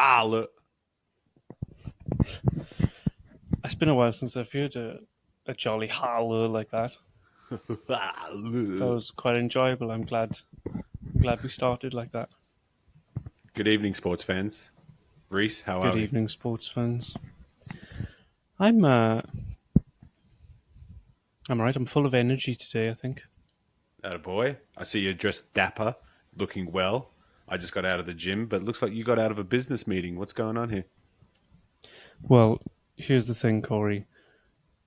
Holla. It's been a while since I've heard a jolly holler like that. That Holla. was quite enjoyable. I'm glad we started like that. Good evening, sports fans. Reese, how Good are we? evening, sports fans. I'm I'm alright. I'm full of energy today, I think. Atta boy. I see you're dressed dapper, looking well. I just got out of the gym, but it looks like you got out of a business meeting. What's going on here? Well, here's the thing, Corey.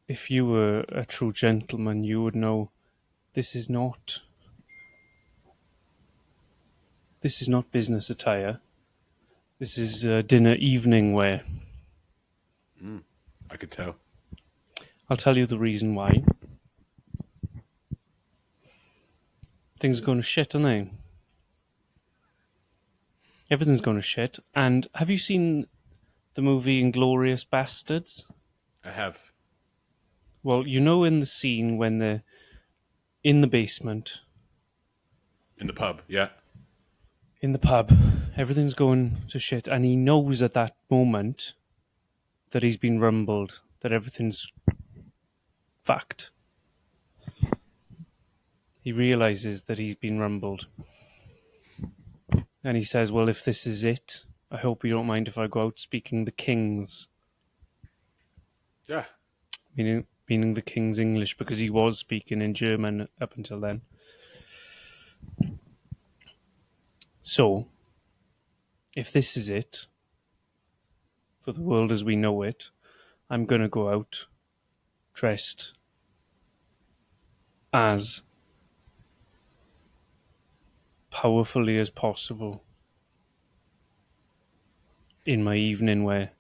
If you were a true gentleman, you would know this is not this is not business attire. This is dinner evening wear. I could tell. I'll tell you the reason why. Things are going to shit, aren't they? Everything's going to shit. And have you seen the movie Inglorious Bastards? I have. Well, you know, in the scene when they're in the basement, In the pub, yeah. in the pub, everything's going to shit, and he knows at that moment that he's been rumbled, that everything's fucked. He realizes that he's been rumbled. And he says, well, if this is it, I hope you don't mind if I go out speaking the King's, Yeah. meaning the King's English, because he was speaking in German up until then. So, if this is it, for the world as we know it, I'm going to go out dressed as powerfully as possible in my evening wear.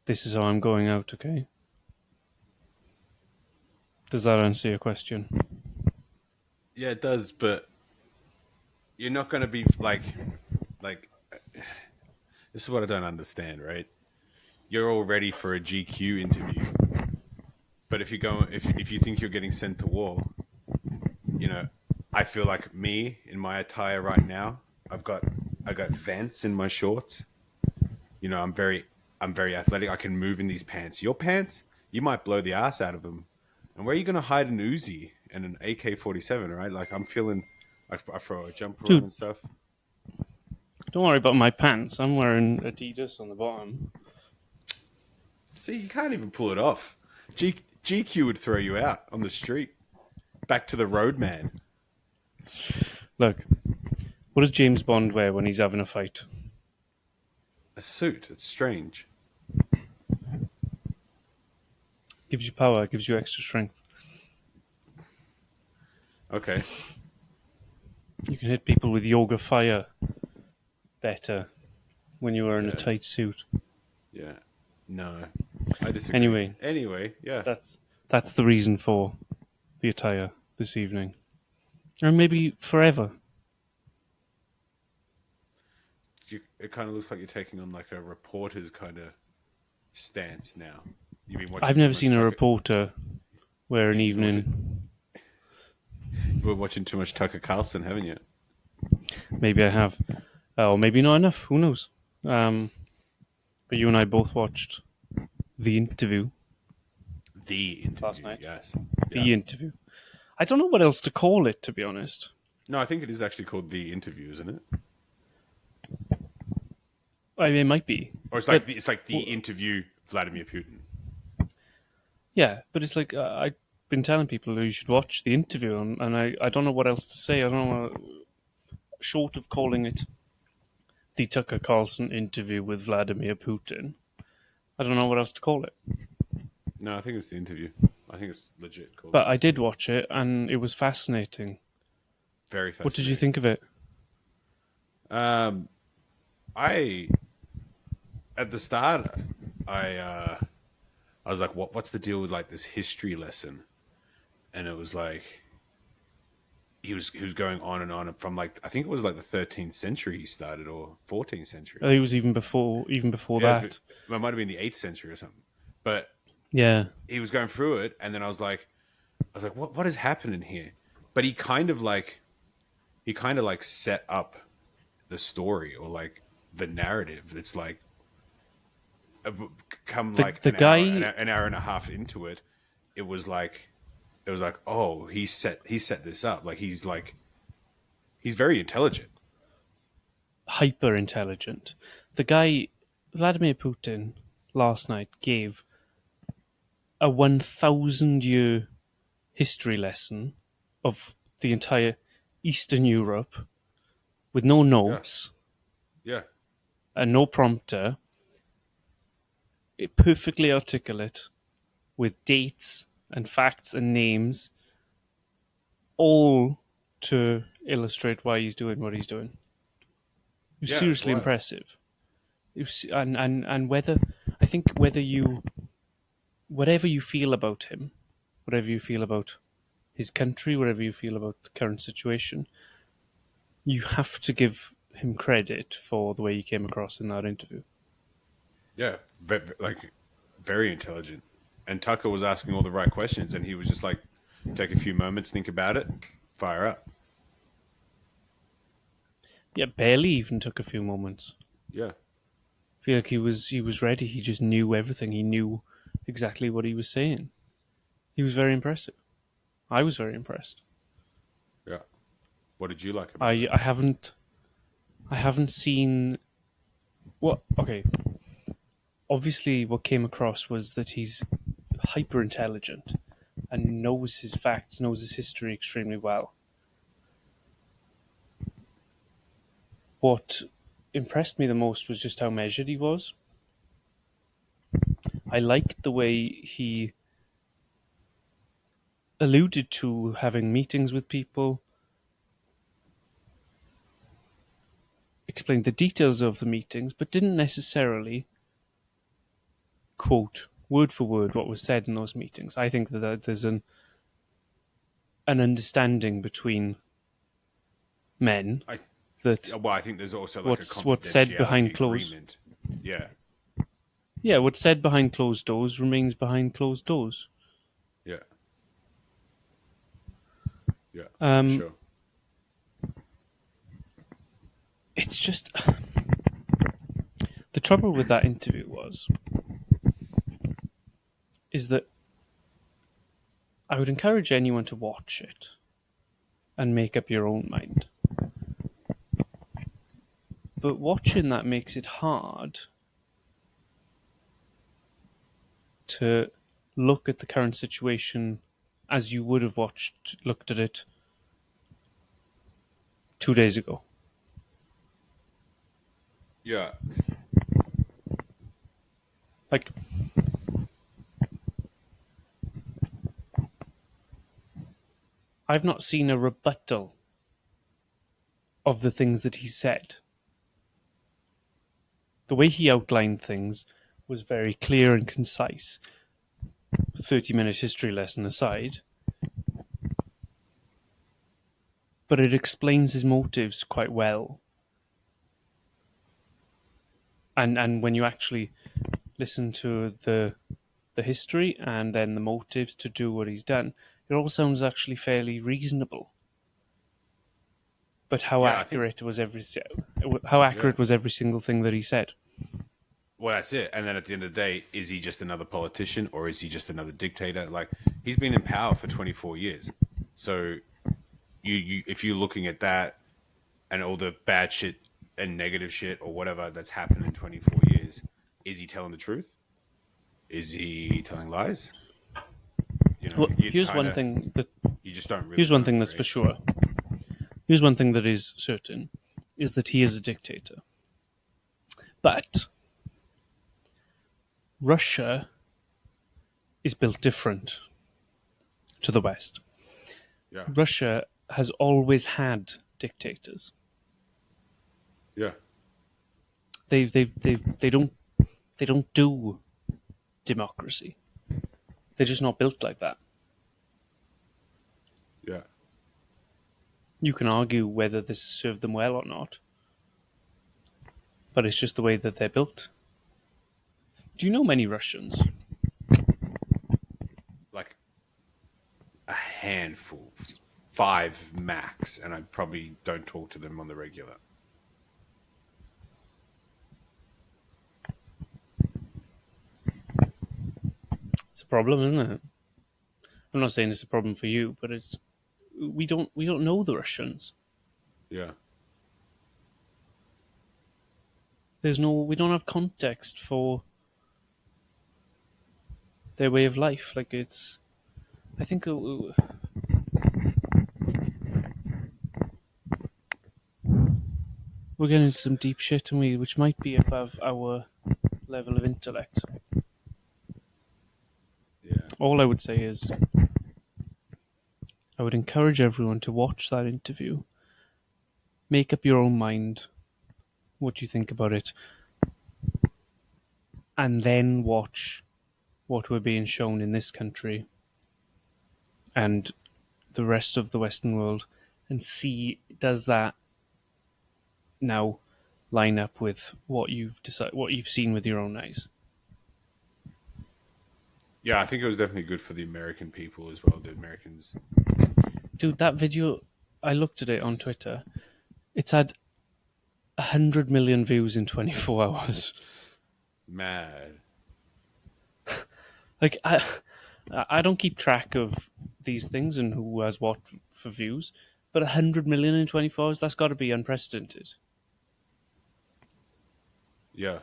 This is how I'm going out, okay? Does that answer your question? Yeah, it does, but you're not going to be like, this is what I don't understand, right? You're all ready for a GQ interview, but if you think you're getting sent to war, you know, I feel like me in my attire right now. I got vents in my shorts. I'm very athletic. I can move in these pants. Your pants, you might blow the ass out of them. And where are you going to hide an Uzi and an AK-47? Right? Like I'm feeling, I throw a jumper on Dude, and stuff. don't worry about my pants. I'm wearing Adidas on the bottom. See, you can't even pull it off. GQ would throw you out on the street. Back to the roadman. Look, what does James Bond wear when he's having a fight? A suit. It's strange. Gives you power, gives you extra strength. Okay. You can hit people with yoga fire better when you're wearing a Yeah. tight suit. Yeah. No, I disagree. Anyway, Yeah. that's the reason for the attire this evening. Or maybe forever. It kind of looks like you're taking on like a reporter's kind of stance now. You've been I've watching too never much seen a reporter wear an You've been watching. evening. You've been watching too much Tucker Carlson, haven't you? Maybe I have. Or maybe not enough. Who knows? But you and I both watched The Interview The last interview, night. yes. Yeah. The Interview. I don't know what else to call it, to be honest. No, I think it is actually called The Interview, isn't it? I mean, it might be. Or it's But, like the interview Vladimir Putin. yeah, but it's like I've been telling people you should watch The Interview, and I don't know what else to say. I don't know, short of calling it The Tucker Carlson Interview with Vladimir Putin. I don't know what else to call it. No, I think it's The Interview. I think it's legit called But The I did Interview. watch it, and it was fascinating. Very What did you fascinating. think of it? Um, I at the start, I I was like, what's the deal with like this history lesson? And it was like he was going on and on from like I think it was like the 13th century he started or 14th century. It was even before Yeah, that. it might have been the 8th century or something. But Yeah, he was going through it, and then I was like, what is happening here? But he kind of like set up the story, or like the narrative. It's like uh, come The like the guy an hour and a half into it, it was like oh, he set this up. He's very intelligent. hyper intelligent. The guy Vladimir Putin last night gave a 1,000 year history lesson of the entire Eastern Europe with no Yeah, notes yeah, and no prompter, it perfectly articulate with dates and facts and names, all to illustrate why he's doing what he's doing. It was yeah. It's seriously wild. impressive. It was, and whether I think whether you whatever you feel about him, whatever you feel about his country, whatever you feel about the current situation, you have to give him credit for the way he came across in that interview. Yeah, like very intelligent. And Tucker was asking all the right questions, and he was just like, take a few moments, think about it, fire up. Yeah, barely even took a few moments. Yeah, I feel like he was ready. He just knew everything. He knew exactly what he was saying. He was very impressive. I was very impressed. yeah. What did you like about I it? I haven't I haven't seen what okay. Obviously, what came across was that he's hyper intelligent and knows his facts, knows his history extremely well. What impressed me the most was just how measured he was. I liked the way he alluded to having meetings with people, explained the details of the meetings, but didn't necessarily quote word for word what was said in those meetings. I think that there's an understanding between men I that well, I think there's also like a what's said confidentiality behind closed agreement. Yeah, yeah, what's said behind closed doors remains behind closed doors. yeah, yeah, for Um, sure. it's just the trouble with that interview is that I would encourage anyone to watch it and make up your own mind. But watching that makes it hard to look at the current situation as you would have looked at it 2 days ago. Yeah, Like, I've not seen a rebuttal of the things that he said. The way he outlined things was very clear and concise. 30-minute history lesson aside, but it explains his motives quite well. And when you actually listen to the history and then the motives to do what he's done, it all sounds actually fairly reasonable. But yeah. I think how yeah. accurate was every single thing that he said? Well, that's it. And then at the end of the day, is he just another politician or is he just another dictator? Like he's been in power for 24 years. So you if you're looking at that and all the bad shit and negative shit or whatever that's happened in 24 years, is he telling the truth? Is he telling lies? You know, Well, you kind of you just don't really here's one know, thing that's for right? sure. Here's one thing that is certain: is that he is a dictator. But Russia is built different to the West. Yeah, Russia has always had dictators. yeah, They don't do democracy. They're just not built like that. yeah. You can argue whether this served them well or not, but it's just the way that they're built. Do you know many Russians? Like a handful, five max, and I probably don't talk to them on the regular. problem, isn't it? I'm not saying it's a problem for you, but it's we don't know the Russians. Yeah. We don't have context for their way of life. Like it's, I think we're getting into some deep shit, and which might be above our level of intellect. Yeah. All I would say is, I would encourage everyone to watch that interview, make up your own mind what you think about it, and then watch what we're being shown in this country and the rest of the Western world, and see does that now line up with what you've seen with your own eyes. Yeah, I think it was definitely good for the American people as well. The Americans. Dude, that video, I looked at it on Twitter. It's had 100 million views in 24 hours. Mad. Like I don't keep track of these things and who has what for views, but 100 million in 24 hours, that's got to be unprecedented. Yeah.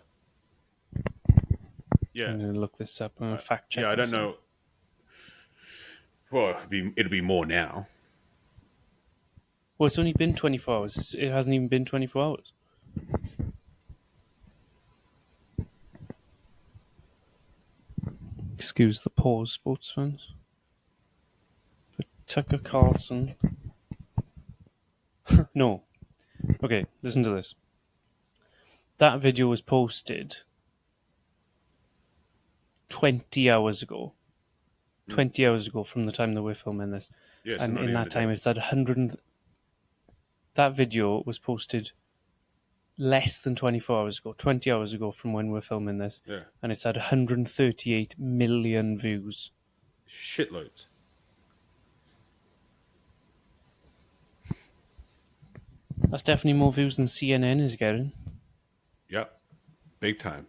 Yeah. I'm going to look this up. I'm going to fact check Yeah, I don't myself. know. Well, it'll be more now. Well, it's only been 24 hours. It hasn't even been 24 hours. Excuse the pause, sports fans. But Tucker Carlson. No. Okay, listen to this. That video was posted 20 hours ago. 20 hours ago from the time that we're filming this. Yeah, so And not in even that time, today. it's at 100. That video was posted less than 24 hours ago, 20 hours ago from when we're filming this. Yeah. And it's had 138 million views. Shitloads. That's definitely more views than CNN is getting. Yep. Big time.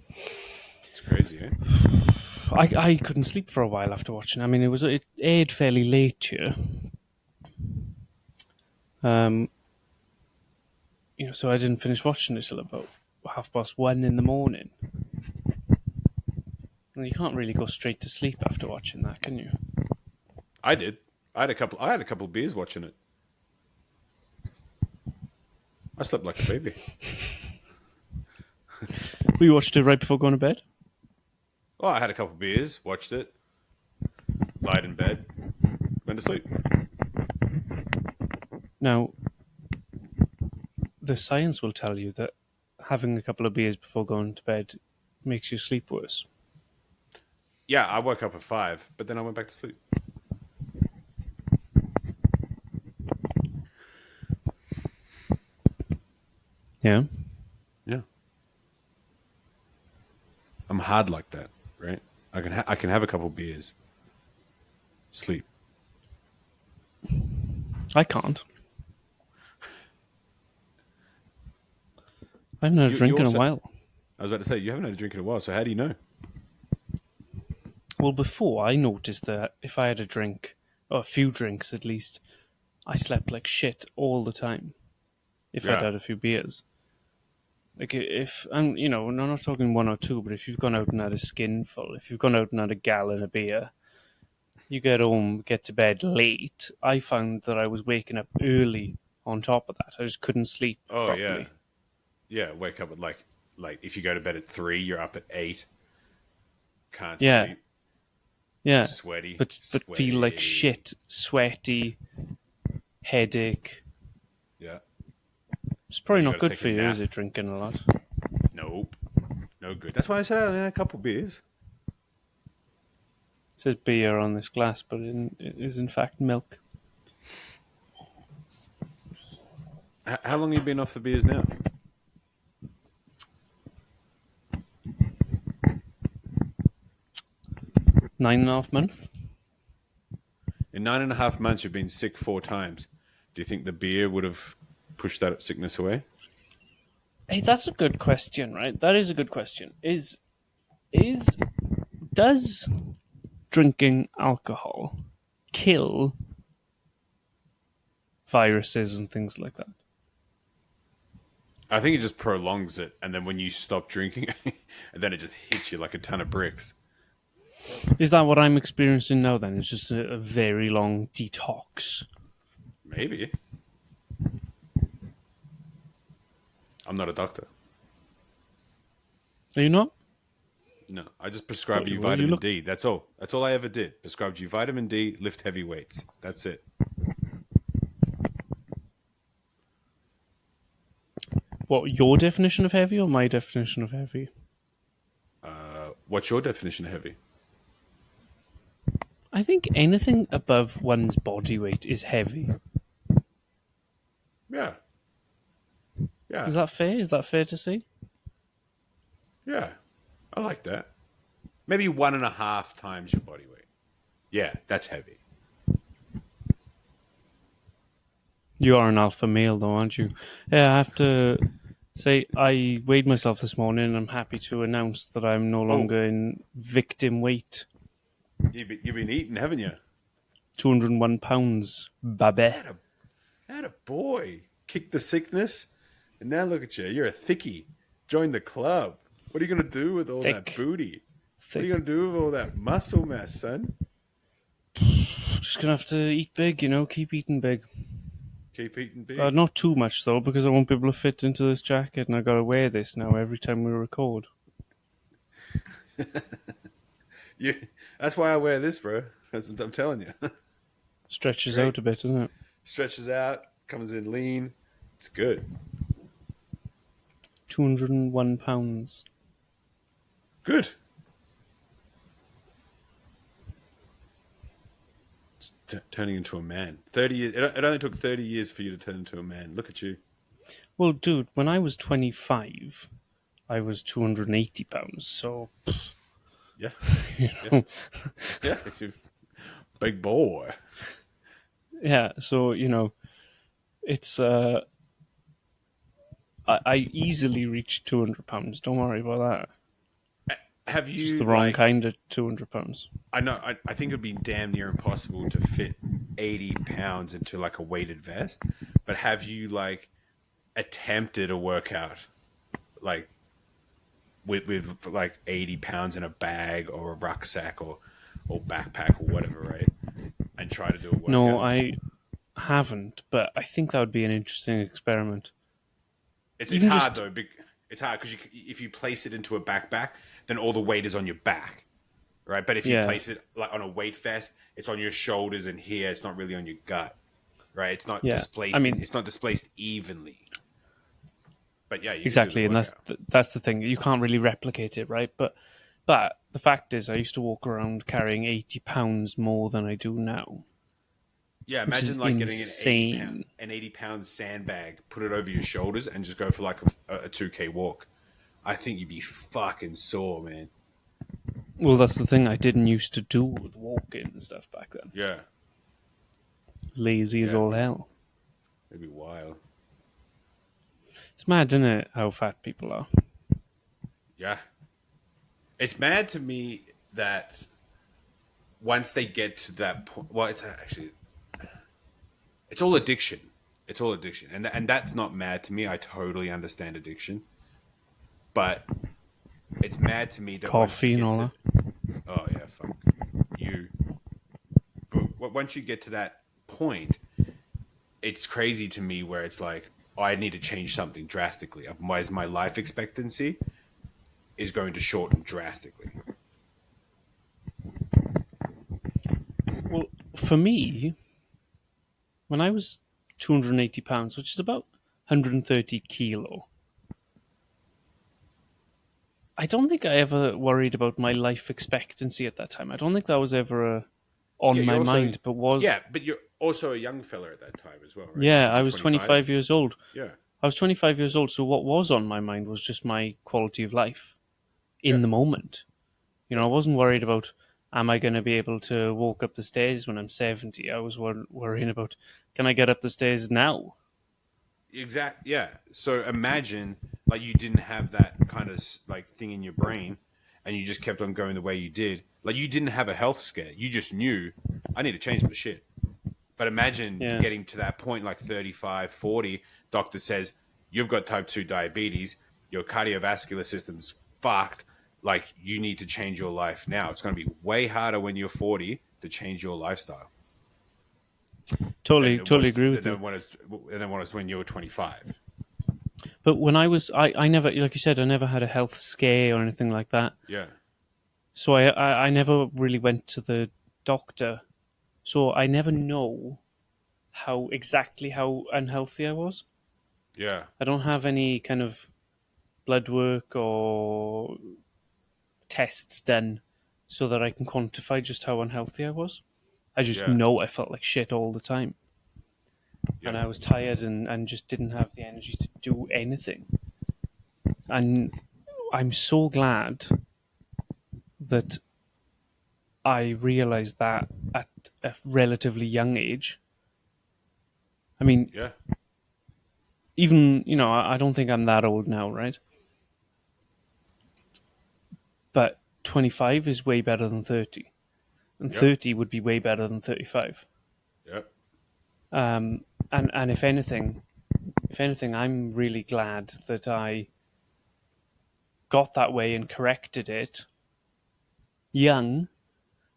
It's crazy, eh? I couldn't sleep for a while after watching. I mean, it aired fairly late here. So I didn't finish watching it till about 1:30 in the morning. And you can't really go straight to sleep after watching that, can you? I did. I had a couple of beers watching it. I slept like a baby. We watched it right before going to bed. Oh, I had a couple of beers, watched it, lied in bed, went to sleep. Now, the science will tell you that having a couple of beers before going to bed makes you sleep worse. Yeah, I woke up at 5, but then I went back to sleep. Yeah. Yeah. I'm hard like that, right? I can have a couple of beers, sleep. I can't. I haven't had a You drink in a also, while. I was about to say, you haven't had a drink in a while, so how do you know? Well, before I noticed that if I had a drink, or a few drinks at least, I slept like shit all the time. If I'd Yeah. had a few beers. Like if I'm, I'm not talking one or two, but if you've gone out and had a skinful, if you've gone out and had a gallon of beer, you get home, get to bed late. I found that I was waking up early on top of that. I just couldn't sleep Oh yeah. properly. Yeah, wake up at like if you go to bed at 3, you're up at 8. Can't Yeah, sleep. yeah. Sweaty. But feel like Sweaty. shit, sweaty, headache. Yeah. It's Then probably you not got to good take a for you, is nap. it, drinking a lot? Nope. No good. That's why I said I had a couple of beers. It says beer on this glass, but it is in fact milk. How long have you been off the beers now? 9.5 months. In 9.5 months, you've been sick 4 times. Do you think the beer would have pushed that sickness away? Hey, that's a good question, right? That is a good question. Is does drinking alcohol kill viruses and things like that? I think it just prolongs it, and then when you stop drinking, and then it just hits you like a ton of bricks. Is that what I'm experiencing now? Then it's just a very long detox. Maybe. I'm not a doctor. Are you not? No, I just Thought prescribe you you were. You vitamin look. D. That's all. That's all I ever did. Prescribed you vitamin D, lift heavy weights. That's it. What, your definition of heavy or my definition of heavy? What's your definition of heavy? I think anything above one's body weight is heavy. Yeah, yeah, Is that fair? Is that fair to say? yeah. I like that. Maybe 1.5 times your body weight. Yeah, that's heavy. You are an alpha male, though, aren't you? Yeah, I have to say, I weighed myself this morning and I'm happy to announce that I'm no Oh, longer in victim weight. you've been eating, haven't you? £201, babe. Had a boy. Kick the sickness, and now look at you. You're a thickie. Join the club. What are you gonna do with all that Thick. booty? What are you Thick. gonna do with all that muscle mass, son? Just gonna have to eat big, keep eating big. Keep eating big. Not too much, though, because I won't be able to fit into this jacket and I gotta wear this now every time we record. You. That's why I wear this, bro. I'm telling you. It's Stretches great. out a bit, doesn't it? Stretches out, comes in lean. It's good. £201. Good. Turning into a man. 30 years. It only took 30 years for you to turn into a man. Look at you. Well, dude, when I was 25, I was £280, so, Yeah. you Yeah. know, Yeah. Big boy. yeah, so, it's, I easily reached £200, don't worry about that. Have Just you the wrong like? kind of £200. I know. I think it'd be damn near impossible to fit 80 pounds into like a weighted vest. But have you like attempted a workout like with like 80 pounds in a bag or a rucksack or backpack or whatever, right? And try to do a No, workout. I haven't, but I think that would be an interesting experiment. It's Even hard just, though. It's hard because if you place it into a backpack, then all the weight is on your back, right? But if you yeah, place it like on a weight vest, it's on your shoulders and here. It's not really on your gut, right? It's not yeah. I displaced. mean, It's not displaced evenly. But yeah, you can do the exactly, and workout. that's the thing. You can't really replicate it, right? But the fact is, I used to walk around carrying £80 more than I do now, Yeah, which is imagine like getting insane. an 80 pound sandbag, put it over your shoulders, and just go for like a 2K walk. I think you'd be fucking sore, man. Well, that's the thing. I didn't used to do with walking and stuff back then. Yeah, Lazy as yeah, all hell. it'd be wild. It's mad, isn't it? How fat people are. Yeah, it's mad to me that once they get to that point, well, it's actually it's all addiction. It's all addiction, and that's not mad to me. I totally understand addiction, but it's mad to me that once you Coffee and get all to that. oh yeah, fuck you. But once you get to that point, it's crazy to me where it's like, oh, I need to change something drastically. Otherwise, my life expectancy is going to shorten drastically. Well, for me, when I was £280, which is about 130 kilo, I don't think I ever worried about my life expectancy at that time. I don't think that was ever Yeah, on my you're also mind, but was. yeah, but you're also a young fella at that time as well, right? You Yeah, said I you're was 25 25. years old. Yeah, I was 25 years old, so what was on my mind was just my quality of life yeah, in the moment. yeah. I wasn't worried about am I going to be able to walk up the stairs when I'm 70. I was worrying about can I get up the stairs now? Exact. Yeah. So imagine like you didn't have that kind of like thing in your brain, and you just kept on going the way you did. Like you didn't have a health scare. You just knew I need to change my shit. But imagine Yeah. getting to that point, like 35, 40. Doctor says you've got type 2 diabetes, your cardiovascular system's fucked. Like you need to change your life now. It's going to be way harder when you're 40 to change your lifestyle than Totally, it totally was agree with you. than when it's when you were 25. But when I never, like you said, I never had a health scare or anything like that. Yeah, So I never really went to the doctor. So I never know how unhealthy I was. yeah, I don't have any kind of blood work or tests done so that I can quantify just how unhealthy I was. I just yeah, know I felt like shit all the time. And yeah, I was tired and just didn't have the energy to do anything. And I'm so glad that I realized that at a relatively young age. I mean, yeah, even, I don't think I'm that old now, right? But 25 is way better than 30. And yep, 30 would be way better than 35. yep, Um, and if anything, I'm really glad that I got that way and corrected it young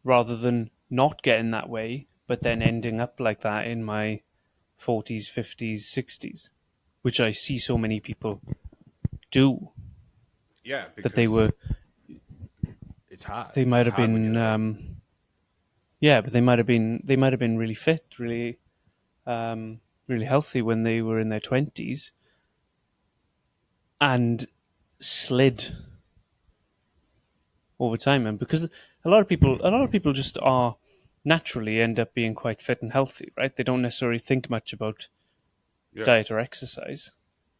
rather than not getting that way, but then ending up like that in my 40s, 50s, 60s, which I see so many people do. yeah. That they Because were, it's hard. they might It's have hard when you're been, that old. yeah, but they might have been really fit, really healthy when they were in their 20s and slid over time. And because a lot of people just are naturally end up being quite fit and healthy, right? They don't necessarily think much about Yeah, diet or exercise.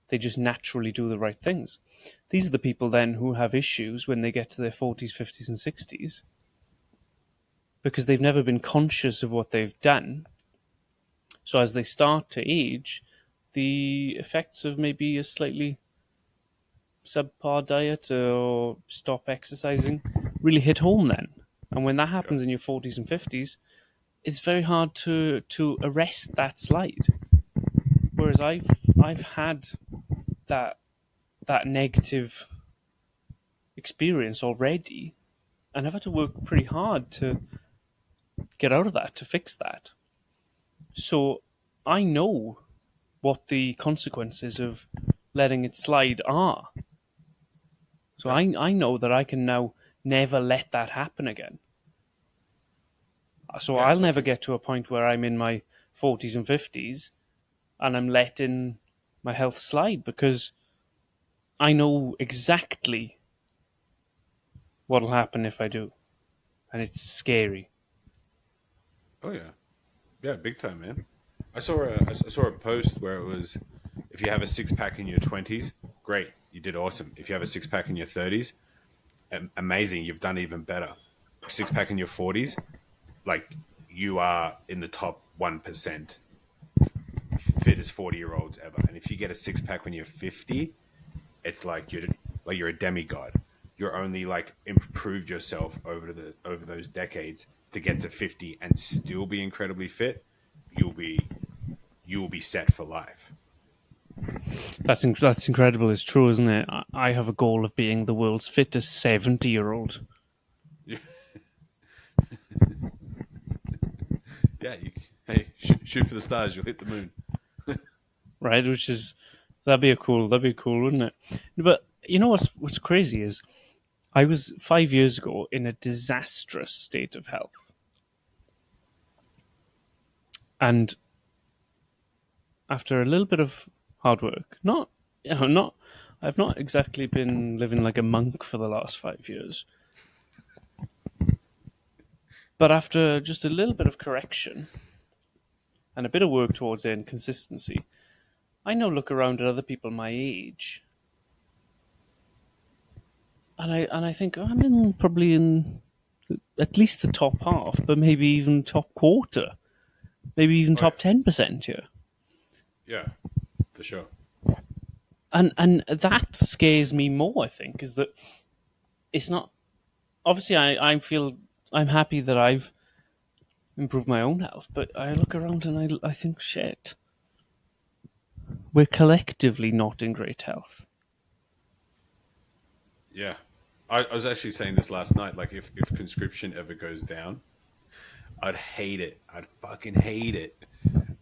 They just naturally do the right things. These are the people then who have issues when they get to their 40s, 50s, and 60s because they've never been conscious of what they've done. So as they start to age, the effects of maybe a slightly subpar diet or stop exercising really hit home then. And when that yeah, happens in your 40s and 50s, it's very hard to arrest that slide. Whereas I've had that that negative experience already, and I've had to work pretty hard to get out of that, to fix that. So I know what the consequences of letting it slide are. So yeah, I know that I can now never let that happen again. So yeah. I'll So I never think get to a point where I'm in my 40s and 50s and I'm letting my health slide because I know exactly what'll happen if I do. And it's scary. oh yeah, yeah, big time, man. I saw a post where it was if you have a six pack in your 20s, great, you did awesome. If you have a six pack in your 30s, amazing, you've done even better. Six pack in your 40s, like you are in the top 1% fittest 40-year-olds ever. And if you get a six pack when you're 50, it's like you're a demigod. You're only like improved yourself over those decades to get to 50 and still be incredibly fit. You'll be you will be set for life. That's incredible. It's true, isn't it? I have a goal of being the world's fittest 70-year-old, Yeah, hey, shoot for the stars, you'll hit the moon. right? Which is that'd be cool, wouldn't it? But you know what's crazy is I was 5 years ago in a disastrous state of health, and after a little bit of hard work, not I've not exactly been living like a monk for the last 5 years, but after just a little bit of correction and a bit of work towards it and consistency, I now look around at other people my age, and I think I'm in probably in at least the top half, but maybe even top quarter, maybe even Oh yeah, top 10% here. yeah, for sure. And that scares me more. I think is that it's not obviously. I feel I'm happy that I've improved my own health, but I look around and I think shit. We're collectively not in great health. Yeah. I was actually saying this last night. Like, if conscription ever goes down, I'd hate it. I'd fucking hate it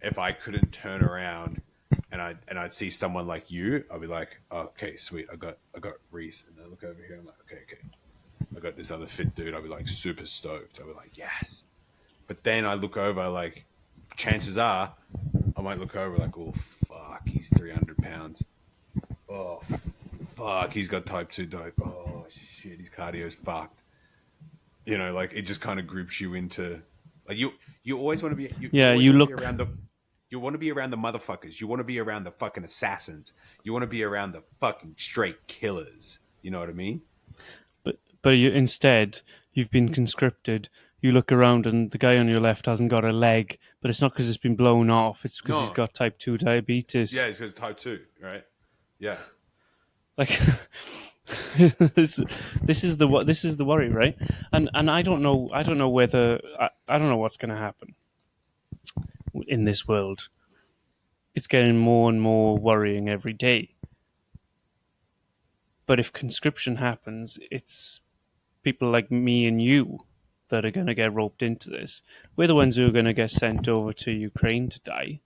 if I couldn't turn around and I'd see someone like you. I'd be like, oh, okay, sweet. I got Reese, and I look over here. I'm like, okay. I got this other fit dude. I'd be like super stoked. I'd be like, yes. But then I look over, like, chances are I might look over like, oh fuck, he's 300 pounds. Oh fuck, he's got type 2 dope. Oh shit, his cardio's fucked. Like, it just kind of groups you into, like, you always want to be you Yeah, always you want to be look, around the you want to be around the motherfuckers. You want to be around the fucking assassins. You want to be around the fucking straight killers. You know what I mean? but instead you've been conscripted. You look around and the guy on your left hasn't got a leg, but it's not because it's been blown off. It's because he's No. got type 2 diabetes. Yeah, it's because type 2, right? Yeah. Like this, this is the worry, right? And I don't know whether I don't know what's going to happen in this world. It's getting more and more worrying every day. But if conscription happens, it's people like me and you that are going to get roped into this. We're the ones who are going to get sent over to Ukraine to die.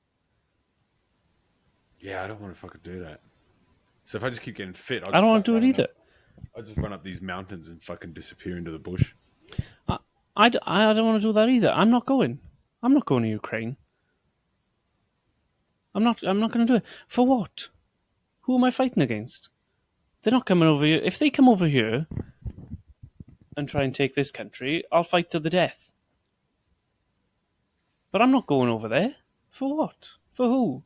Yeah, I don't want to fucking do that. So if I just keep getting fit, I'll I don't just want start to do it running either. up. I'll just run up these mountains and fucking disappear into the bush. I don't want to do that either. I'm not going. I'm not going to Ukraine. I'm not going to do it. For what? Who am I fighting against? They're not coming over here. If they come over here and try and take this country, I'll fight to the death. But I'm not going over there. For what? For who?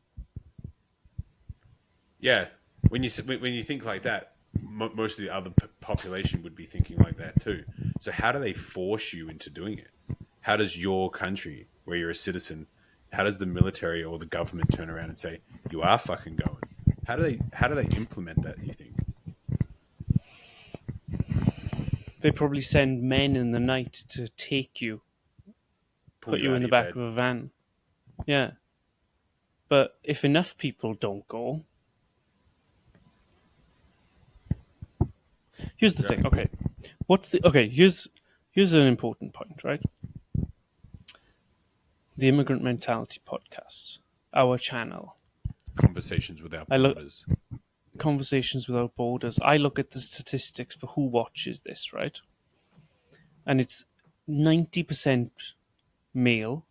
Yeah, when you think like that, most of the other population would be thinking like that too. So how do they force you into doing it? How does your country, where you're a citizen, how does the military or the government turn around and say you are fucking going? How do they implement that? You think? They probably send men in the night to take you, Pull put you you out in of the your back bed? of a van. Yeah. But if enough people don't go, here's the Yeah. thing. Okay, here's an important point, right? The Immigrant Mentality podcast, our channel. Conversations without I look borders. Conversations Without Borders. I look at the statistics for who watches this, right? And it's 90% male,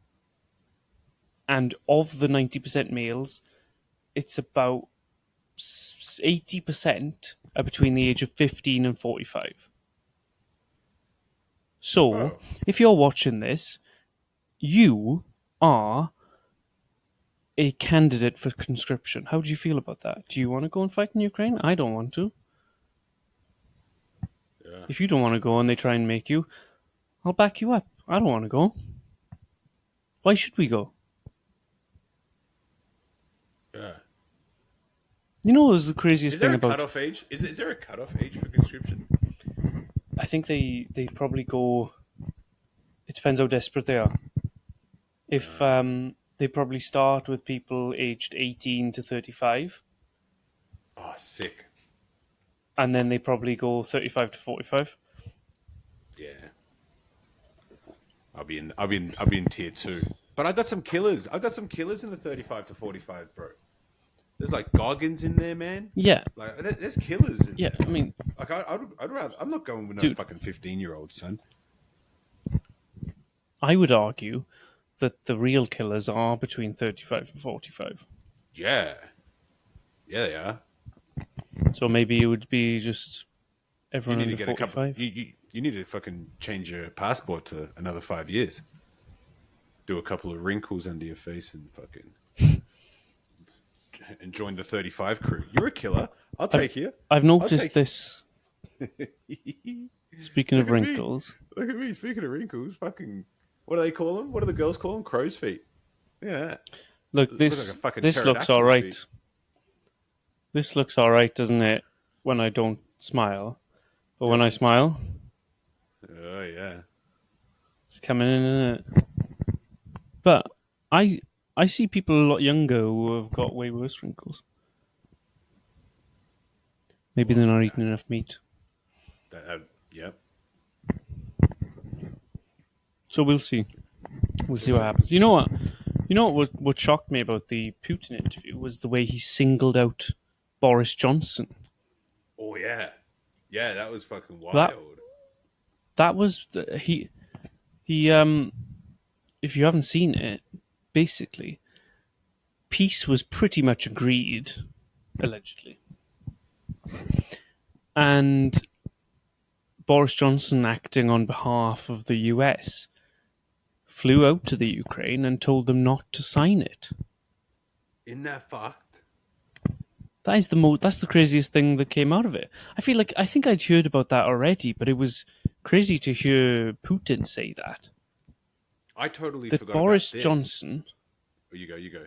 and of the 90% males, it's about 80% are between the age of 15 and 45. So, Oh, if you're watching this, you are a candidate for conscription. How do you feel about that? Do you want to go and fight in Ukraine? I don't want to. yeah, If you don't want to go and they try and make you, I'll back you up. I don't want to go. Why should we go? yeah. You know what was the craziest Is there thing a about? cutoff age? Is there a cutoff age for conscription? I think they probably go. It depends how desperate they are. If they probably start with people aged 18 to 35, Oh, sick. and then they probably go 35 to 45. Yeah, I'll be in tier two. But I got some killers. I got some killers in the 35 to 45, bro. There's like Goggins in there, man. Yeah, Like, there's killers in yeah. there. I mean, Like, I'd rather. I'm not going with no dude, fucking 15-year-old son. I would argue that the real killers are between 35 and 45. Yeah, yeah, they are. So maybe it would be just You everyone need to under get a couple. 45. You need to fucking change your passport to another 5 years. Do a couple of wrinkles under your face and fucking and join the 35 crew. You're a killer. I'll I've, take you. I've I'll noticed take this. you. Speaking Look of at me. wrinkles, Look at me. Speaking of wrinkles, fucking, what do they call them? What do the girls call them? Crow's feet. Yeah. look Look like a this fucking this looks all pterodactyl's feet. right. This looks all right, doesn't it? When I don't smile, but when Yeah. I smile, Oh yeah. it's coming in, isn't it? But I I see people a lot younger who have got way worse wrinkles. Maybe they're Well, not eating enough meat. yep. So we'll see. We'll We'll see what see. happens. You know what? You know what shocked me about the Putin interview was the way he singled out Boris Johnson. Oh yeah. Yeah, that was fucking That wild. that was he if you haven't seen it, basically peace was pretty much agreed allegedly. And Boris Johnson, acting on behalf of the US, flew out to the Ukraine and told them not to sign it. Isn't that fucked? That's the craziest thing that came out of it. I feel like I think I'd heard about that already, but it was crazy to hear Putin say that. I totally That forgot about this. Oh, you go.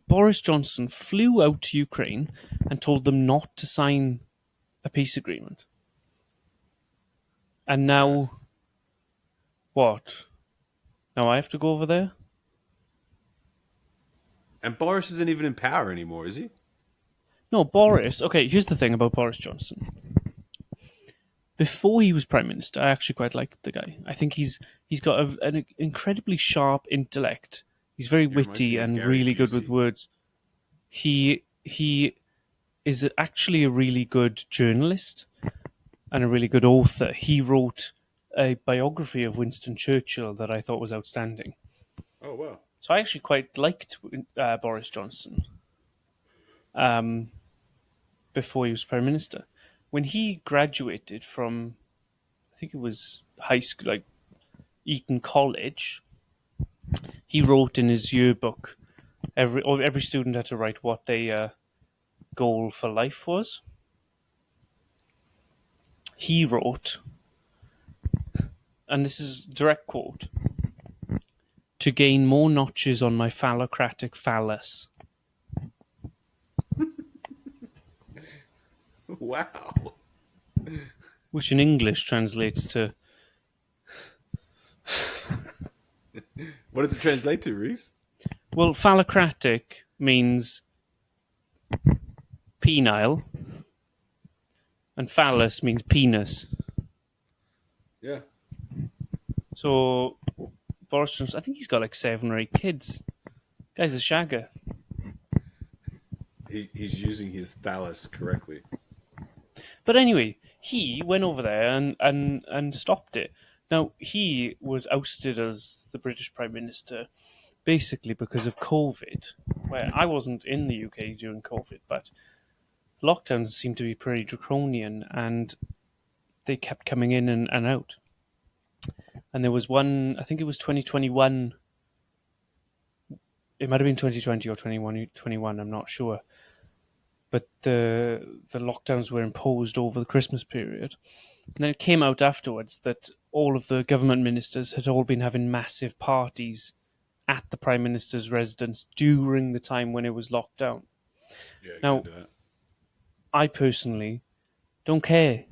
Boris Johnson flew out to Ukraine and told them not to sign a peace agreement. And Yeah. That's, now what? Now I have to go over there? and Boris isn't even in power anymore, is he? No, Boris. Okay, here's the thing about Boris Johnson. Before he was prime minister, I actually quite liked the guy. I think he's got an incredibly sharp intellect. He's very He reminds witty me of and Gary really good with Busey. words. He is actually a really good journalist and a really good author. He wrote a biography of Winston Churchill that I thought was outstanding. Oh wow. So I actually quite liked Boris Johnson um, before he was prime minister. When he graduated from, I think it was high school, like Eton College, he wrote in his yearbook. Every student had to write what their goal for life was. He wrote, and this is a direct quote: "To gain more notches on my phallocratic phallus," Wow. which in English translates to, What does it translate to, Reese? well, phallocratic means penile, and phallus means penis. Yeah. So Boris Johnson, I think he's got like 7 or 8 kids. Guy's a shagger. He's using his phallus correctly. But anyway, he went over there and stopped it. Now, he was ousted as the British Prime Minister basically because of COVID, where I wasn't in the UK during COVID, but lockdowns seemed to be pretty draconian and they kept coming in and out. And there was one, I think it was 2021, it might have been 2020 or 21, I'm not sure. But the lockdowns were imposed over the Christmas period. And then it came out afterwards that all of the government ministers had all been having massive parties at the Prime Minister's residence during the time when it was locked down. Yeah, can't Now, do that. I personally don't care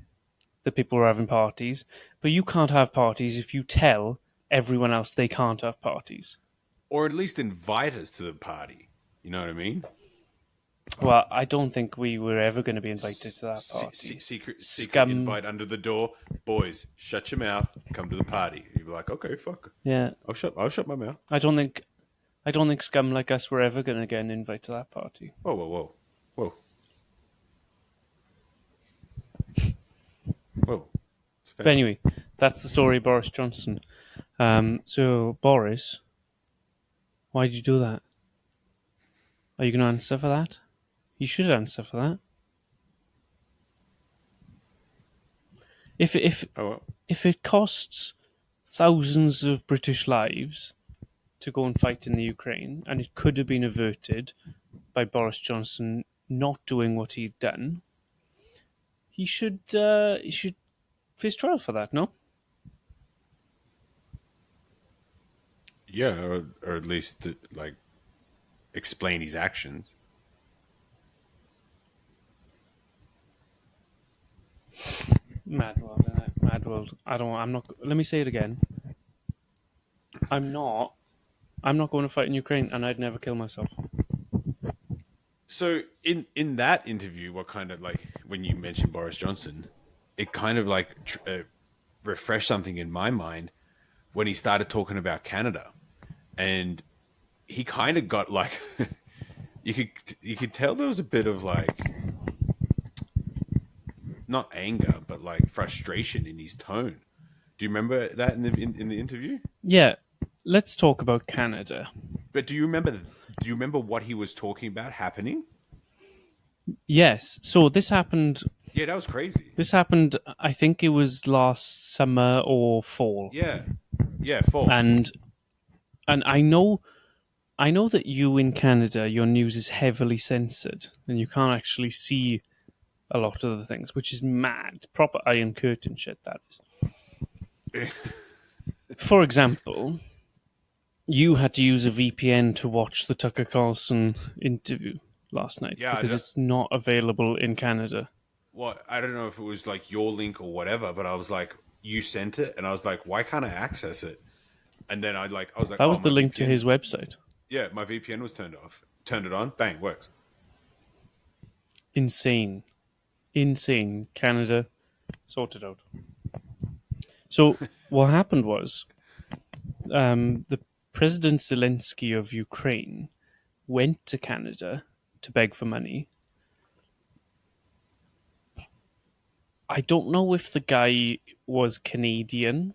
that people are having parties, but you can't have parties if you tell everyone else they can't have parties. Or at least invite us to the party. You know what I mean? Well, I don't think we were ever going to be invited to that party. Secret Scum. invite under the door. Boys, shut your mouth. Come to the party. You'd be like, okay, fuck. Yeah, I'll shut my mouth. I don't think scum like us were ever going to get an invite to that party. Whoa, whoa, whoa, whoa, whoa. It's But offensive. anyway, that's the story of Boris Johnson. So Boris, why did you do that? Are you going to answer for that? You should answer for that. If if Oh well. if it costs thousands of British lives to go and fight in the Ukraine, and it could have been averted by Boris Johnson not doing what he'd done, he should face trial for that. No, Yeah, or at least like explain his actions. Mad world, innit? Mad world. I don't. I'm not. Let me say it again. I'm not. I'm not going to fight in Ukraine, and I'd never kill myself. So in that interview, what kind of like when you mentioned Boris Johnson, it kind of like refreshed something in my mind when he started talking about Canada, and he kind of got like you could you could tell there was a bit of like not anger but like frustration in his tone. Do you remember that in the interview? Yeah. Let's talk about Canada. But do you remember what he was talking about happening? Yes. So this happened. Yeah, that was crazy. This happened. I think it was last summer or fall, Yeah, yeah, fall. and I know that you in Canada, your news is heavily censored, and you can't actually see a lot of the things, which is mad. Proper Iron Curtain shit, that is. For example, you had to use a VPN to watch the Tucker Carlson interview last night Yeah, because it's not available in Canada. what I don't know if it was like your link or whatever, but I was like, you sent it, and I was like, why can't I access it? And then I was like, That oh, was the my link to VPN. his website. Yeah, my VPN was turned off. Turned it on, bang, works. Insane. Insane. Canada, sorted out. So, what happened was the President Zelensky of Ukraine went to Canada to beg for money. I don't know if the guy was Canadian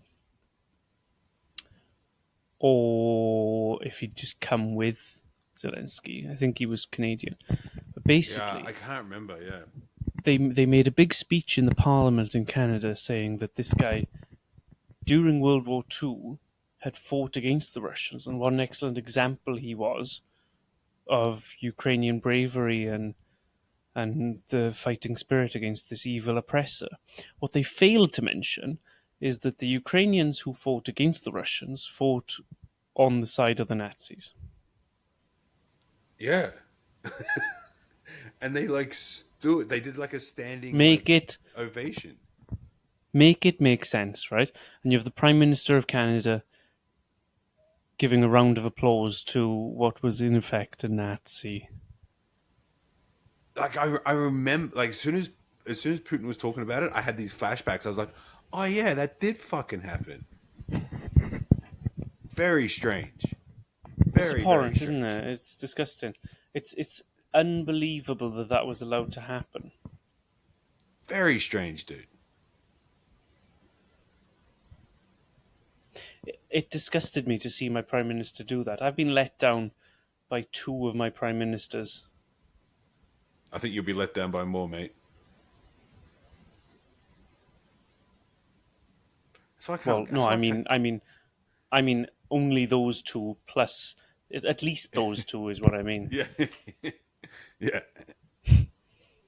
or if he'd just come with Zelensky. I think he was Canadian. But Yeah, I basically, can't remember. Yeah, they made a big speech in the Parliament in Canada saying that this guy, during World War II, had fought against the Russians, and what an excellent example he was of Ukrainian bravery and the fighting spirit against this evil oppressor. What they failed to mention is that the Ukrainians who fought against the Russians fought on the side of the Nazis. yeah. And they like stood. They did like a standing Make like it ovation. make it make sense, right? And you have the Prime Minister of Canada giving a round of applause to what was in effect a Nazi. Like I remember like as soon as Putin was talking about it, I had these flashbacks. I was like, oh yeah, that did fucking happen. Very strange. It's Very abhorrent, isn't strange. it? It's disgusting. It's unbelievable that that was allowed to happen. Very strange, dude. It disgusted me to see my prime minister do that. I've been let down by two of my prime ministers. I think you'll be let down by more, mate. So I Well, can't. no, That's why I can't. I mean only those two plus at least those two is what I mean. Yeah, yeah.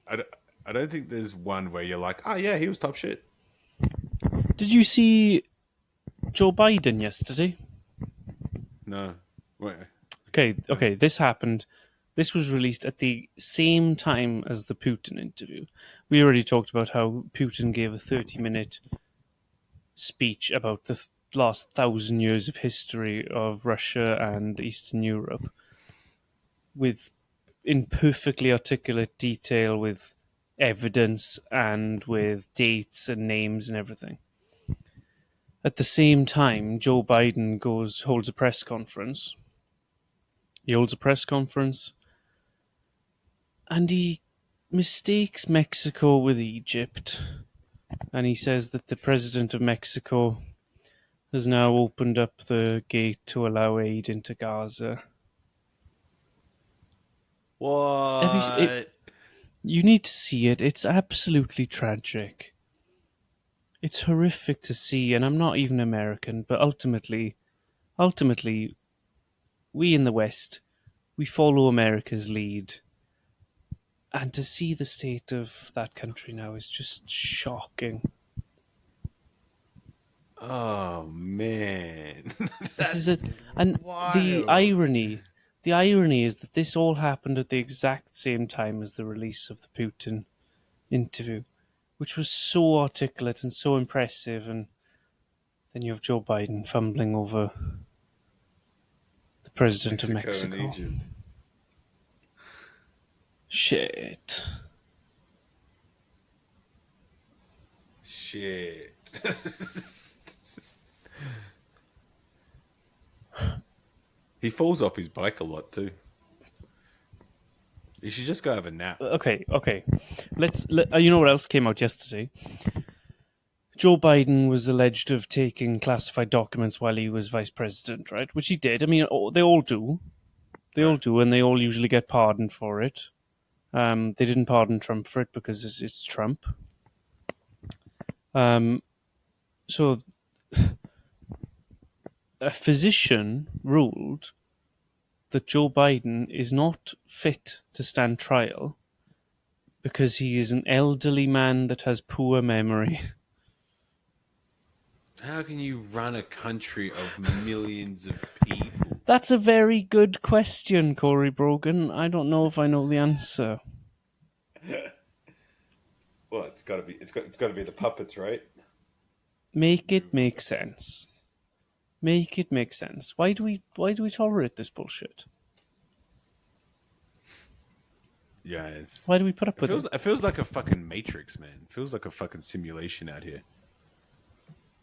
I don't, I don't think there's one where you're like, oh yeah, he was top shit. Did you see Joe Biden yesterday? No. Wait. Okay, No. okay, this happened. This was released at the same time as the Putin interview. We already talked about how Putin gave a 30-minute speech about the last 1,000 years of history of Russia and Eastern Europe with in perfectly articulate detail with evidence and with dates and names and everything. At the same time, Joe Biden holds a press conference. He holds a press conference and he mistakes Mexico with Egypt. And he says that the president of Mexico has now opened up the gate to allow aid into Gaza. What? You need to see it. It's absolutely tragic. It's horrific to see, and I'm not even American, but ultimately, we in the West, we follow America's lead. And to see the state of that country now is just shocking. Oh man, This is that's it. And wild. the irony is that this all happened at the exact same time as the release of the Putin interview. which was so articulate and so impressive, and then you have Joe Biden fumbling over the president of Mexico and Mexico. Egypt. Shit. Shit. He falls off his bike a lot too. You should just go have a nap. Okay. You know what else came out yesterday? Joe Biden was alleged of taking classified documents while he was vice president, right? Which he did. I mean, they all do. They all Right. do, and they all usually get pardoned for it. They didn't pardon Trump for it because it's Trump. So a physician ruled that Joe Biden is not fit to stand trial because he is an elderly man that has poor memory. How can you run a country of millions of people? That's a very good question, Corey Brogan. I don't know if I know the answer. Well, it's got to be the puppets, right? Make it Move the make sense. puppets. Make it make sense. Why do we tolerate this bullshit? Yeah, Why do we put up with it? it feels like a fucking Matrix, man. It feels like a fucking simulation out here.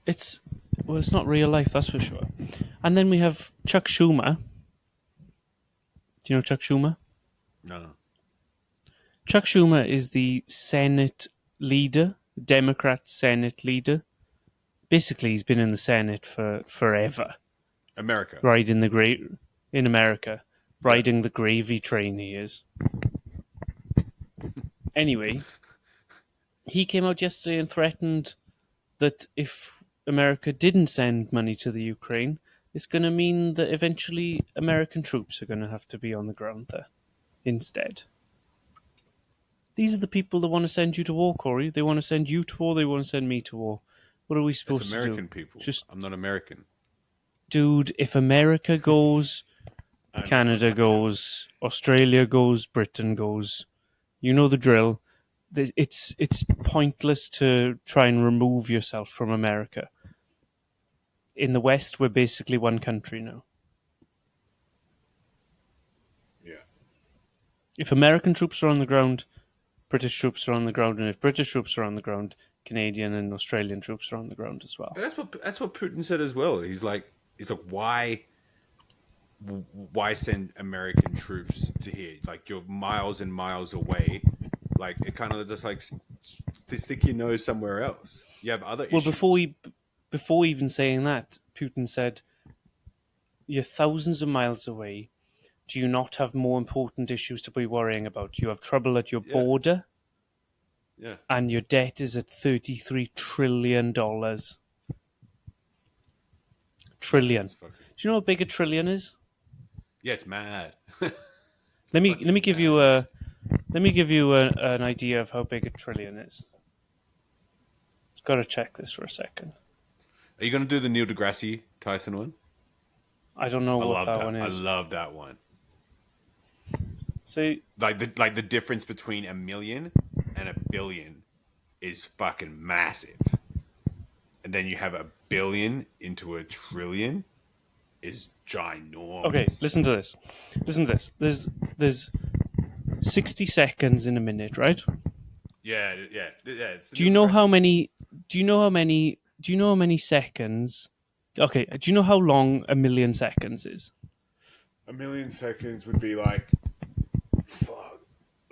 It's it's not real life, that's for sure. And then we have Chuck Schumer. Do you know Chuck Schumer? No, no. Chuck Schumer is the Senate leader, Democrat Senate leader. Basically, he's been in the Senate for forever, America. riding the great in America, Yeah. riding the gravy train. He is. Anyway, he came out yesterday and threatened that if America didn't send money to the Ukraine, it's going to mean that eventually American troops are going to have to be on the ground there instead. These are the people that want to send you to war, Corey. They want to send you to war. They want to send me to war. What are we It's supposed to do? American people. Just, I'm not American. dude, if America goes, I know. Canada goes, Australia goes, Britain goes, you know the drill. It's pointless to try and remove yourself from America. In the West, we're basically one country now. Yeah. If American troops are on the ground, British troops are on the ground, and if British troops are on the ground, Canadian and Australian troops are on the ground as well. But that's what Putin said as well. He's like why send American troops to here? Like you're miles and miles away. Like it kind of just like stick your nose somewhere else. You have other Well, issues. before even saying that, Putin said, "You're thousands of miles away. Do you not have more important issues to be worrying about? You have trouble at your Yeah, border, yeah, and your debt is at $33 trillion. yeah. Trillion. It's fucking Do you know how big a trillion is? yeah. It's mad. It's Let me fucking give you mad. an idea of how big a trillion is. Just got to check this for a second. Are you gonna do the Neil deGrasse Tyson one? I don't know I what love that that. one I is. love that one. See, Like the difference between a million and a billion is fucking massive. And then you have a billion into a trillion is okay, ginormous. listen to this. Listen to this. There's 60 seconds in a minute, right? Yeah, yeah, yeah. It's the Do you Neil know how deGrasse. many? Do you know how many? Do you know how many seconds? Okay. Do you know how long a million seconds is? A million seconds would be like, fuck,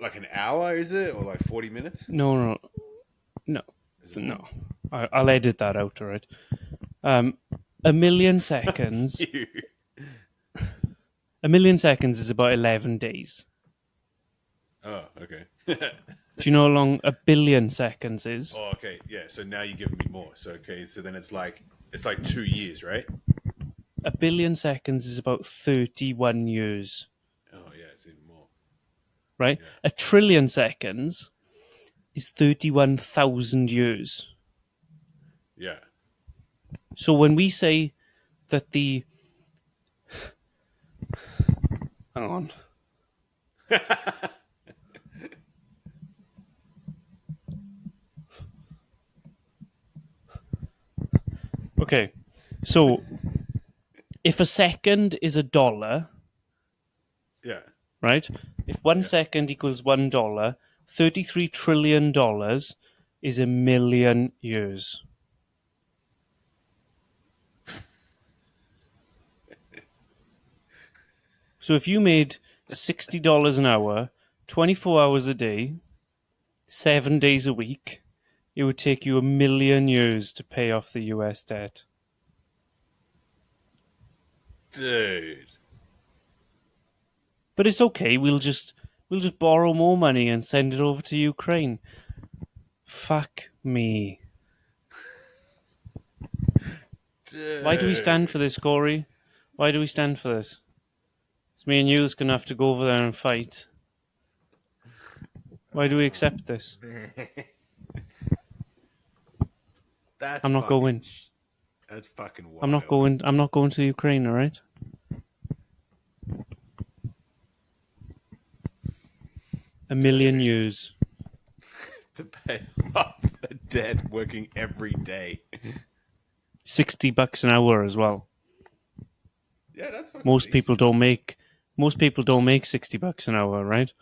like an hour, is it, or like 40 minutes? No, no, Is it more? no. I'll edit that out, all right? Um, a million seconds. You. A million seconds is about 11 days. Oh, okay. Do you know how long a billion seconds is? Oh, okay. Yeah. So now you're giving me more. So okay. So then it's like 2 years, right? A billion seconds is about 31 years, Oh yeah, it's even more. right? Yeah. A trillion seconds is 31,000 years. Yeah. So when we say that the. Hang on. Okay, so if a second is $1, Yeah. right? If one Yeah. second equals $1, $33 trillion is a million years. So if you made $60 an hour, 24 hours a day, 7 days a week, it would take you a million years to pay off the US debt. Dude. But it's okay. We'll just borrow more money and send it over to Ukraine. Fuck me. Why do we stand for Dude. this, Corey? Why do we stand for this? It's me and you that's gonna have to go over there and fight. Why do we Oh, accept this? man. That's I'm not fucking. going. That's fucking I'm not wild. going. I'm not going to Ukraine. All right. A million Dude. years. To pay off the debt working every day. $60 an hour as well. Yeah, that's fucking Most people decent. don't make. Most people don't make $60 an hour, right?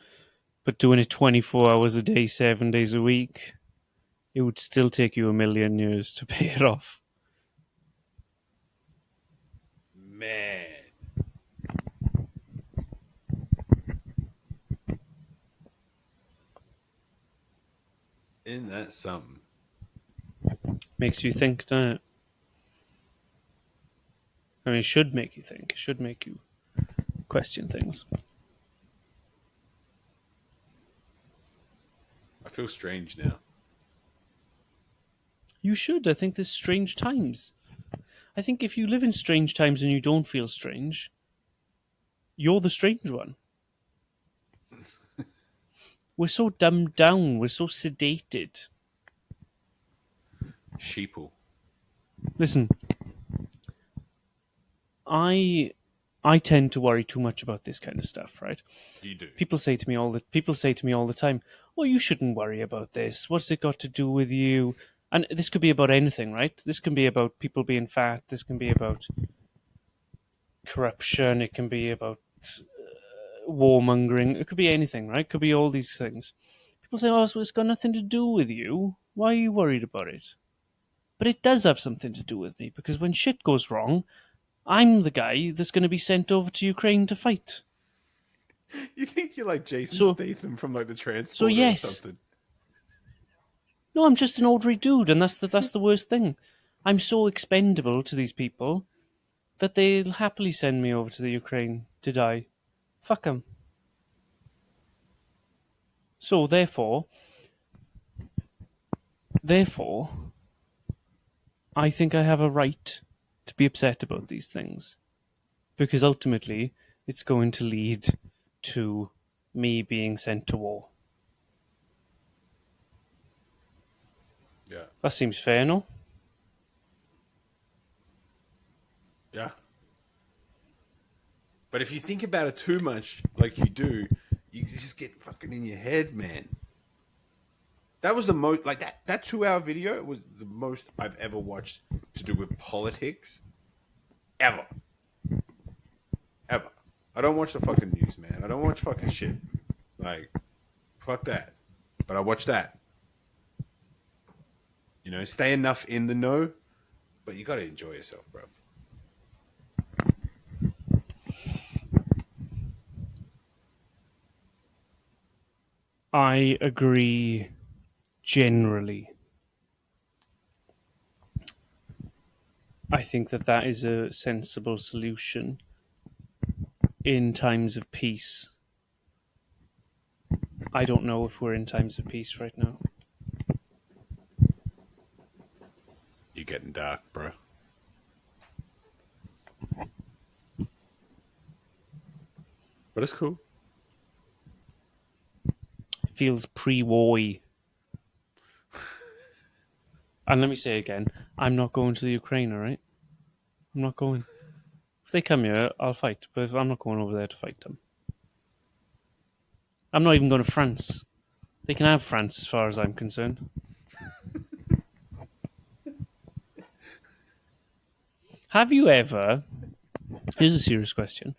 But doing it 24 hours a day, 7 days a week, it would still take you a million years to pay it off. Man. Isn't that something? Makes you think, doesn't it? I mean, it should make you think. It should make you question things. I feel strange now. You should. I think there's strange times. I think if you live in strange times and you don't feel strange, you're the strange one. We're so dumbed down. We're so sedated. Sheeple. Listen, I I tend to worry too much about this kind of stuff, right? You do. People say to me all the time, "Oh, you shouldn't worry about this. What's it got to do with you?" And this could be about anything, right? This can be about people being fat. This can be about corruption. It can be about warmongering. It could be anything, right? It could be all these things. People say, "Oh, so it's got nothing to do with you. Why are you worried about it?" But it does have something to do with me because when shit goes wrong, I'm the guy that's going to be sent over to Ukraine to fight. You think you're like Jason So, Statham from like the so Transporter or yes, something? no, I'm just an ordinary dude, and that's the worst thing. I'm so expendable to these people that they'll happily send me over to the Ukraine to die. Fuck 'em. So therefore, I think I have a right to be upset about these things because ultimately it's going to lead to me being sent to war. Yeah. That seems fair, no? Yeah. But if you think about it too much, like you do, you just get fucking in your head, man. That was the most like that 2 hour video was the most I've ever watched to do with politics ever. Ever. I don't watch the fucking news, man. I don't watch fucking shit. Like, fuck that. But I watch that. You know, stay enough in the know, but you gotta enjoy yourself, bro. I agree generally. I think that that is a sensible solution in times of peace. I don't know if we're in times of peace right now. You're getting dark, bro. But it's cool. It feels pre-war-y. And let me say again, I'm not going to the Ukraine, all right? I'm not going. If they come here, I'll fight, but I'm not going over there to fight them. I'm not even going to France. They can have France as far as I'm concerned. Have you ever? Here's a serious question.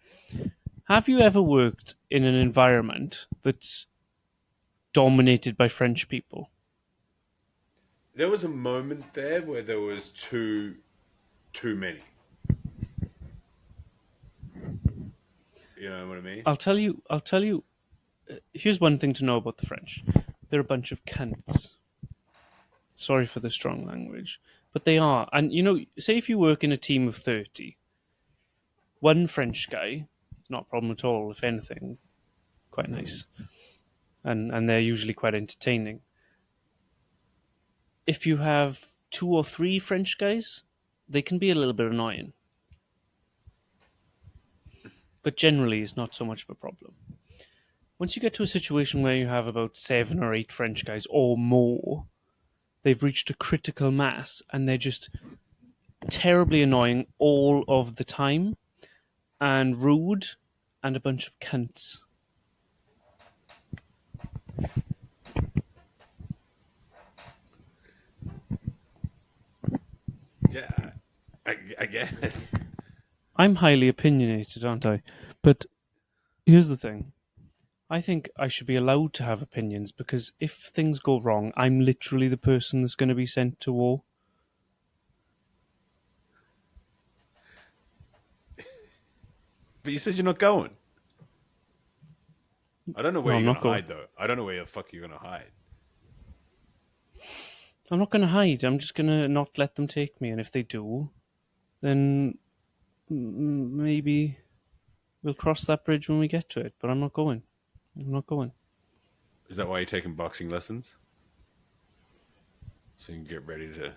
Have you ever worked in an environment that's dominated by French people? There was a moment there where there was too many. You know what I mean? I'll tell you. I'll tell you. Here's one thing to know about the French. They're a bunch of cunts. Sorry for the strong language, but they are. And say if you work in a team of 30, one French guy, not a problem at all. If anything, quite nice, and they're usually quite entertaining. If you have two or three French guys, they can be a little bit annoying, but generally it's not so much of a problem. Once you get to a situation where you have about 7 or 8 French guys or more, they've reached a critical mass and they're just terribly annoying all of the time and rude and a bunch of cunts. Yeah, I guess. I'm highly opinionated, aren't I? But here's the thing. I think I should be allowed to have opinions because if things go wrong, I'm literally the person that's going to be sent to war. But you said you're not going. I don't know No, where I'm you're not gonna going. hide though. I don't know where the fuck you're gonna hide. I'm not going to hide. I'm just going to not let them take me. And if they do, then maybe we'll cross that bridge when we get to it. But I'm not going. I'm not going. Is that why you're taking boxing lessons? So you can get ready to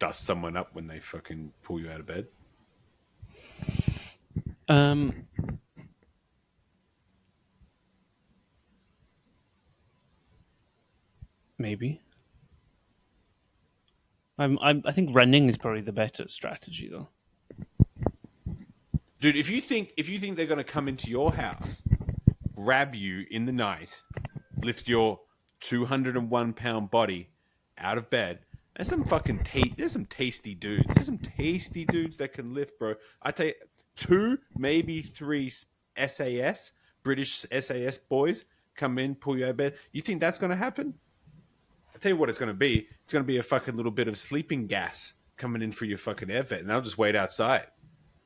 dust someone up when they fucking pull you out of bed? Um, maybe. I think running is probably the better strategy, though. Dude, if you think they're gonna come into your house, grab you in the night, lift your 201-pound body out of bed. There's some tasty dudes. There's some tasty dudes that can lift, bro. I tell you, two, maybe three SAS, British SAS boys come in, pull you out of bed. You think that's gonna happen? I tell you what it's gonna be. It's gonna be a fucking little bit of sleeping gas coming in for your fucking air vet, and they'll just wait outside.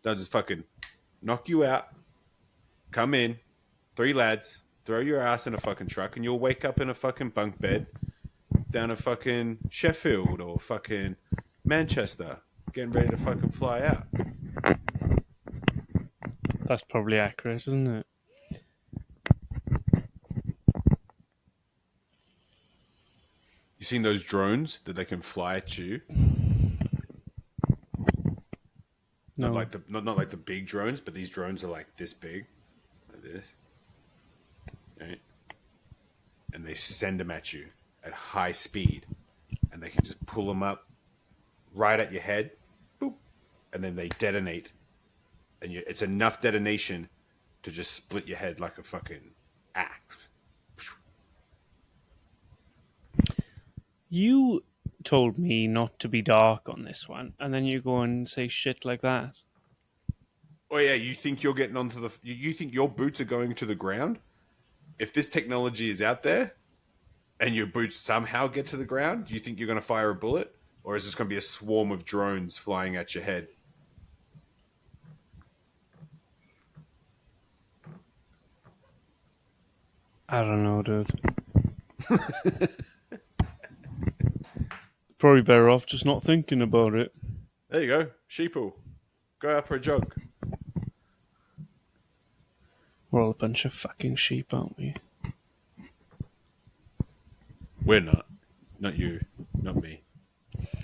They'll just fucking knock you out, come in, three lads, throw your ass in a fucking truck, and you'll wake up in a fucking bunk bed down a fucking Sheffield or fucking Manchester, getting ready to fucking fly out. That's probably accurate, isn't it? You seen those drones that they can fly at you? Not No. like the not like the big drones, but these drones are like this big, like this, right? And they send them at you at high speed, and they can just pull them up right at your head, boop, and then they detonate, and it's enough detonation to just split your head like a fucking axe. You told me not to be dark on this one, and then you go and say shit like that. Oh yeah, you think you're getting onto the? You think your boots are going to the ground? If this technology is out there, and your boots somehow get to the ground, do you think you're going to fire a bullet, or is this going to be a swarm of drones flying at your head? I don't know, dude. Probably better off just not thinking about it. There you go, sheeple. Go out for a jog. We're all a bunch of fucking sheep, aren't we? We're not. Not you. Not me.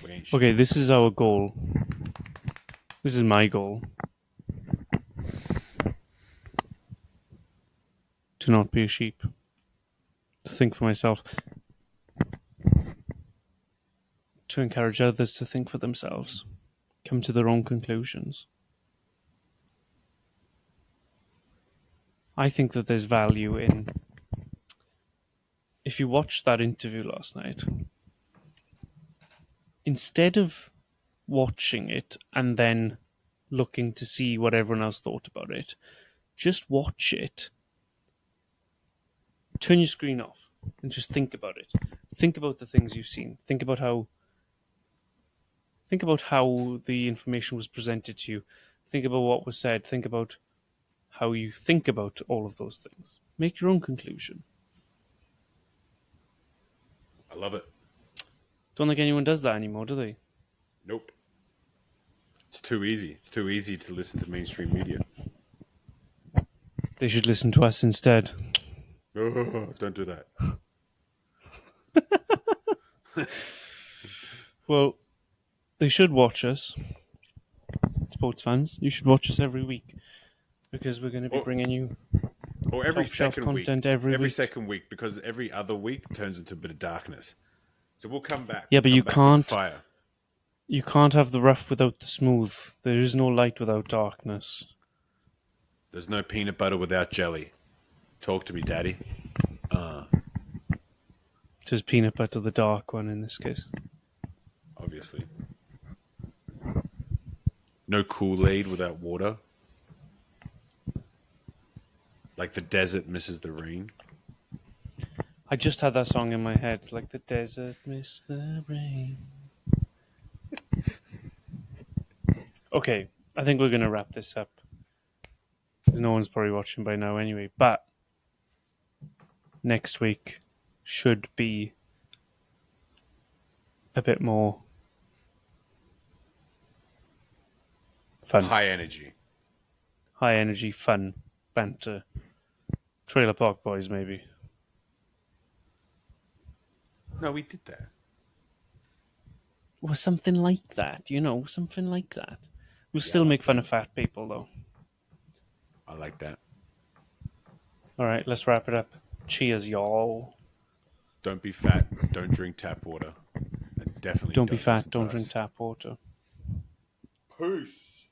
We ain't sheep. Okay, this is our goal. This is my goal. To not be a sheep. To think for myself. To encourage others to think for themselves. Come to their own conclusions. I think that there's value in. If you watched that interview last night, instead of watching it and then looking to see what everyone else thought about it. Just watch it. Turn your screen off and just think about it. Think about the things you've seen. Think about how the information was presented to you. Think about what was said. Think about how you think about all of those things. Make your own conclusion. I love it. Don't think anyone does that anymore, do they? Nope. It's too easy. It's too easy to listen to mainstream media. They should listen to us instead. Oh, don't do that. Well, they should watch us. Sports fans, you should watch us every week because we're going to be Or, bringing you or every top shelf second week. content every Every week. second week, because every other week turns into a bit of darkness. So we'll come back. Yeah, We'll but come you back with can't. fire. You can't have the rough without the smooth. There is no light without darkness. There's no peanut butter without jelly. Talk to me, Daddy. It is peanut butter, the dark one in this case. Obviously. No Kool-Aid without water. Like the desert misses the rain. I just had that song in my head, like the desert missed the rain. Okay, I think we're going to wrap this up. Because no one's probably watching by now anyway. But next week should be a bit more fun. High energy. High energy, fun, banter. Trailer Park Boys, maybe. No, we did that. Or something like that, something like that. We'll still make fun of fat people, though. I like that. All right, let's wrap it up. Cheers, y'all. Don't be fat. Don't drink tap water. And definitely Don't be fat, listen to don't us. drink tap water. Peace.